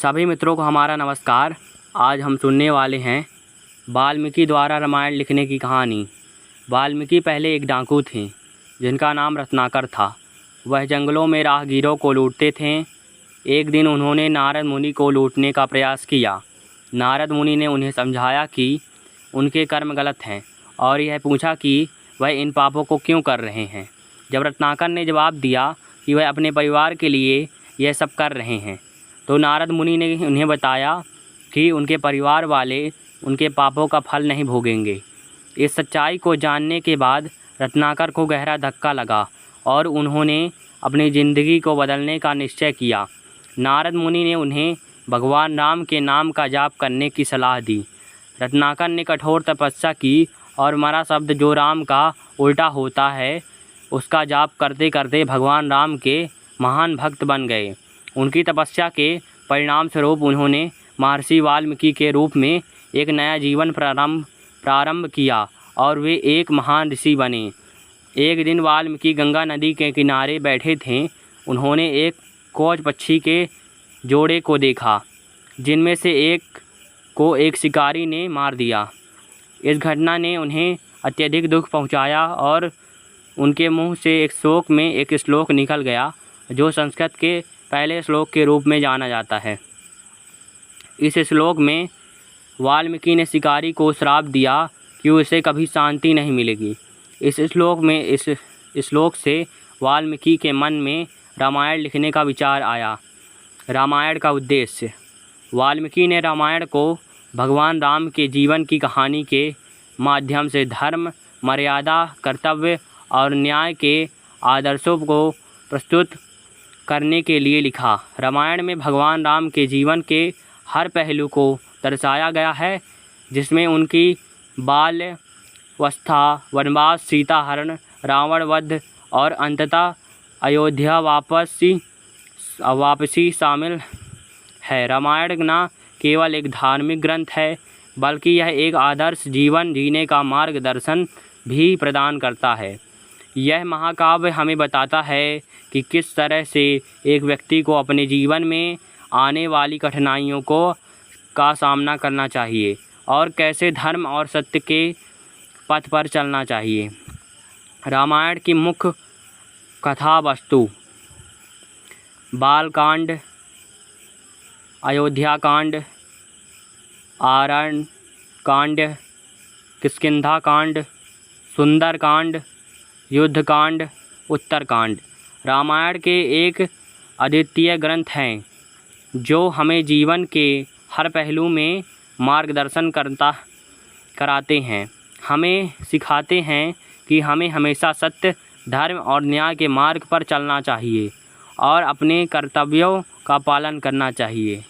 सभी मित्रों को हमारा नमस्कार। आज हम सुनने वाले हैं वाल्मीकि द्वारा रामायण लिखने की कहानी। वाल्मीकि पहले एक डाकू थे जिनका नाम रत्नाकर था। वह जंगलों में राहगीरों को लूटते थे। एक दिन उन्होंने नारद मुनि को लूटने का प्रयास किया। नारद मुनि ने उन्हें समझाया कि उनके कर्म गलत हैं और यह पूछा कि वह इन पापों को क्यों कर रहे हैं। जब रत्नाकर ने जवाब दिया कि वह अपने परिवार के लिए यह सब कर रहे हैं, तो नारद मुनि ने उन्हें बताया कि उनके परिवार वाले उनके पापों का फल नहीं भोगेंगे। इस सच्चाई को जानने के बाद रत्नाकर को गहरा धक्का लगा और उन्होंने अपनी ज़िंदगी को बदलने का निश्चय किया। नारद मुनि ने उन्हें भगवान राम के नाम का जाप करने की सलाह दी। रत्नाकर ने कठोर तपस्या की और मरा शब्द जो राम का उल्टा होता है उसका जाप करते करते भगवान राम के महान भक्त बन गए। उनकी तपस्या के परिणाम स्वरूप उन्होंने महर्षि वाल्मीकि के रूप में एक नया जीवन प्रारंभ किया और वे एक महान ऋषि बने। एक दिन वाल्मीकि गंगा नदी के किनारे बैठे थे। उन्होंने एक कोच पक्षी के जोड़े को देखा जिनमें से एक को एक शिकारी ने मार दिया। इस घटना ने उन्हें अत्यधिक दुख पहुंचाया और उनके मुंह से एक श्लोक निकल गया जो संस्कृत के पहले श्लोक के रूप में जाना जाता है। इस श्लोक में वाल्मीकि ने शिकारी को श्राप दिया कि उसे कभी शांति नहीं मिलेगी। इस श्लोक से वाल्मीकि के मन में रामायण लिखने का विचार आया। रामायण का उद्देश्य। वाल्मीकि ने रामायण को भगवान राम के जीवन की कहानी के माध्यम से धर्म, मर्यादा, कर्तव्य और न्याय के आदर्शों को प्रस्तुत करने के लिए लिखा। रामायण में भगवान राम के जीवन के हर पहलू को दर्शाया गया है, जिसमें उनकी बाल्यावस्था, वनवास, सीता हरण, रावण वध और अंततः अयोध्या वापसी शामिल है। रामायण न केवल एक धार्मिक ग्रंथ है बल्कि यह एक आदर्श जीवन जीने का मार्गदर्शन भी प्रदान करता है। यह महाकाव्य हमें बताता है कि किस तरह से एक व्यक्ति को अपने जीवन में आने वाली कठिनाइयों का सामना करना चाहिए और कैसे धर्म और सत्य के पथ पर चलना चाहिए। रामायण की मुख्य कथा वस्तु: बालकांड, अयोध्याकांड, आरण्यकांड, किष्किंधाकांड, सुंदरकांड, युद्धकांड, उत्तरकांड। रामायण के एक अद्वितीय ग्रंथ हैं जो हमें जीवन के हर पहलू में मार्गदर्शन कराते हैं। हमें सिखाते हैं कि हमें हमेशा सत्य, धर्म और न्याय के मार्ग पर चलना चाहिए और अपने कर्तव्यों का पालन करना चाहिए।